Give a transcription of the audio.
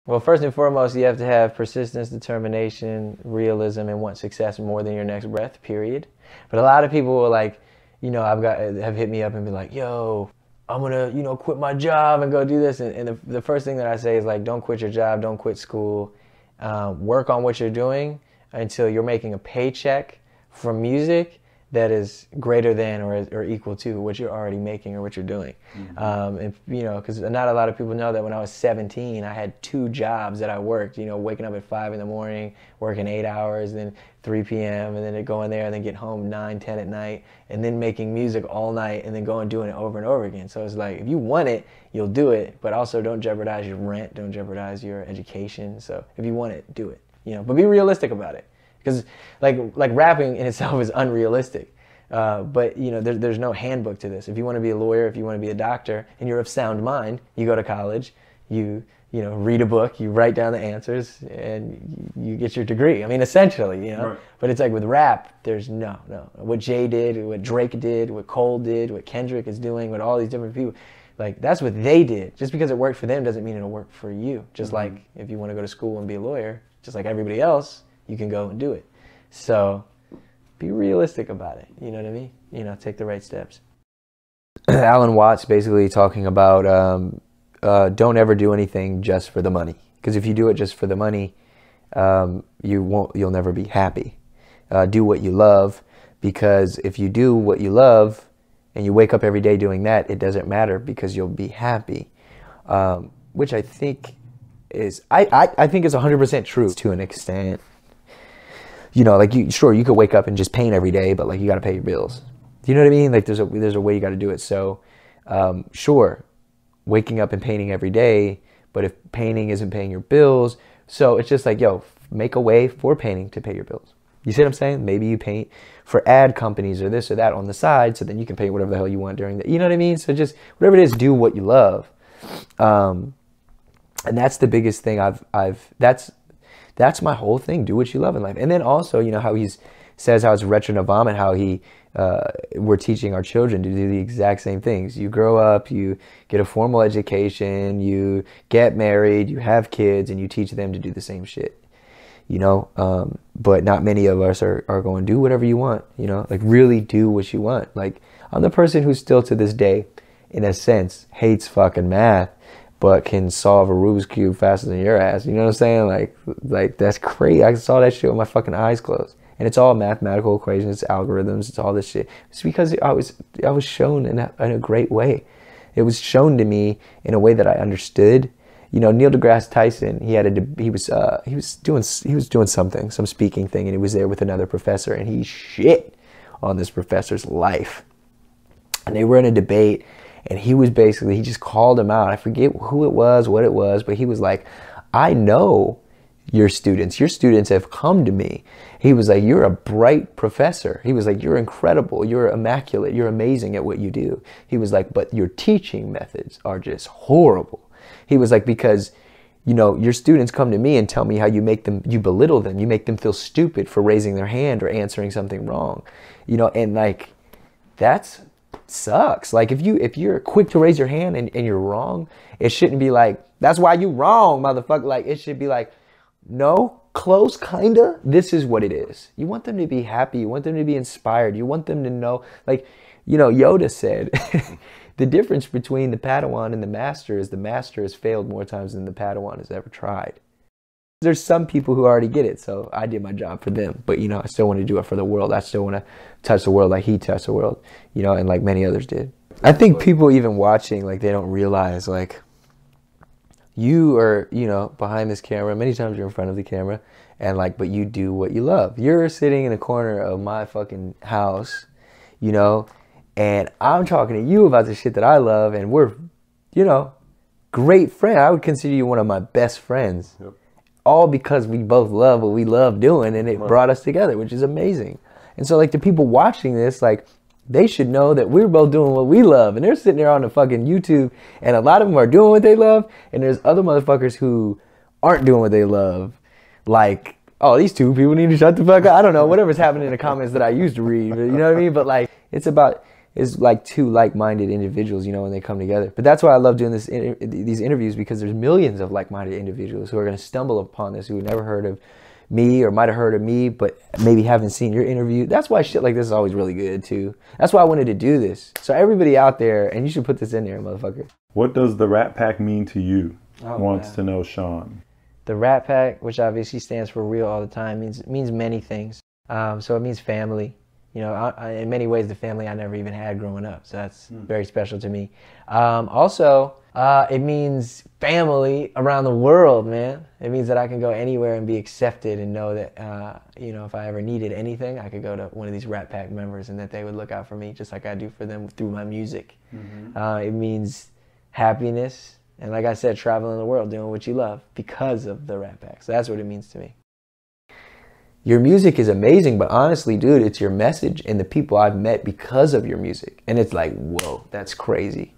Well, first and foremost, you have to have persistence, determination, realism, and want success more than your next breath, period. But a lot of people will like, have hit me up and be like, yo, I'm gonna, quit my job and go do this. And the first thing that I say is like, don't quit your job, don't quit school. Work on what you're doing until you're making a paycheck from music that is greater than or equal to what you're already making or what you're doing. And because not a lot of people know that when I was 17, I had 2 jobs that I worked. Waking up at 5 in the morning, working 8 hours, then 3 p.m., and then going there and then get home 9, 10 at night, and then making music all night and then going doing it over and over again. So it's like, if you want it, you'll do it, but also don't jeopardize your rent, don't jeopardize your education. So if you want it, do it. But be realistic about it. Because like rapping in itself is unrealistic. But there's no handbook to this. If you want to be a lawyer, if you want to be a doctor, and you're of sound mind, you go to college, you read a book, you write down the answers, and you get your degree. I mean, essentially, Right. But it's like with rap, there's no. What Jay did, what Drake did, what Cole did, what Kendrick is doing, what all these different people, like that's what they did. Just because it worked for them doesn't mean it'll work for you. Just like if you want to go to school and be a lawyer, just like everybody else, you can go and do it. So be realistic about it. You know what I mean? Take the right steps. Alan Watts basically talking about don't ever do anything just for the money. Because if you do it just for the money, you'll never be happy. Do what you love, because if you do what you love and you wake up every day doing that, it doesn't matter because you'll be happy. Which I think is I think is 100% true to an extent. Like you could wake up and just paint every day, but like you got to pay your bills. Do you know what I mean? Like there's a way you got to do it. So sure, waking up and painting every day, but if painting isn't paying your bills, so it's just like, yo, make a way for painting to pay your bills. You see what I'm saying? Maybe you paint for ad companies or this or that on the side, so then you can paint whatever the hell you want during the, you know what I mean? So just whatever it is, do what you love. And that's the biggest thing that's my whole thing. Do what you love in life. And then also, how he says how it's retro vomit, how we're teaching our children to do the exact same things. You grow up, you get a formal education, you get married, you have kids, and you teach them to do the same shit. But not many of us are going to do whatever you want, like really do what you want. Like I'm the person who still to this day, in a sense, hates fucking math, but can solve a Rubik's Cube faster than your ass. You know what I'm saying? Like that's crazy. I saw that shit with my fucking eyes closed. And it's all mathematical equations, it's algorithms, it's all this shit. It's because I was shown in a great way. It was shown to me in a way that I understood. Neil deGrasse Tyson, he was doing something, some speaking thing, and he was there with another professor, and he shit on this professor's life. And they were in a debate, and he just called him out. I forget who it was, what it was, but he was like, I know your students have come to me. He was like, you're a bright professor. He was like, you're incredible, you're immaculate, you're amazing at what you do. He was like, but your teaching methods are just horrible. He was like, because your students come to me and tell me how you belittle them, you make them feel stupid for raising their hand or answering something wrong. And like, that's sucks. Like if you're quick to raise your hand and you're wrong, it shouldn't be like, that's why you wrong, motherfucker. Like it should be like, no, close, kinda, this is what it is. You want them to be happy, you want them to be inspired, you want them to know, like, Yoda said, the difference between the Padawan and the master is the master has failed more times than the Padawan has ever tried. There's some people who already get it, so I did my job for them. But, I still want to do it for the world. I still want to touch the world like he touched the world, and like many others did. I think people even watching, like, they don't realize, like, you are, behind this camera. Many times you're in front of the camera, and like, but you do what you love. You're sitting in a corner of my fucking house, and I'm talking to you about the shit that I love, and we're, great friends. I would consider you one of my best friends. Yep. All because we both love what we love doing, and it brought us together, which is amazing. And so, like, the people watching this, like, they should know that we're both doing what we love, and they're sitting there on the fucking YouTube, and a lot of them are doing what they love, and there's other motherfuckers who aren't doing what they love. Like, oh, these two people need to shut the fuck up. I don't know, whatever's happening in the comments that I used to read, you know what I mean? But like, it's about is like two like-minded individuals, you know, when they come together. But that's why I love doing these interviews, because there's millions of like-minded individuals who are going to stumble upon this, who never heard of me or might have heard of me, but maybe haven't seen your interview. That's why shit like this is always really good too. That's why I wanted to do this. So everybody out there, and you should put this in there, motherfucker. What does the Rat Pack mean to you? Wants man. to know Sean. The Rat Pack, which obviously stands for real all the time, means many things. So it means family. You know, in many ways, the family I never even had growing up. So that's very special to me. Also, it means family around the world, man. It means that I can go anywhere and be accepted and know that, you know, if I ever needed anything, I could go to one of these Rat Pack members and that they would look out for me just like I do for them through my music. It means happiness. And like I said, traveling the world, doing what you love because of the Rat Pack. So that's what it means to me. Your music is amazing, but honestly, dude, it's your message and the people I've met because of your music. And it's like, whoa, that's crazy.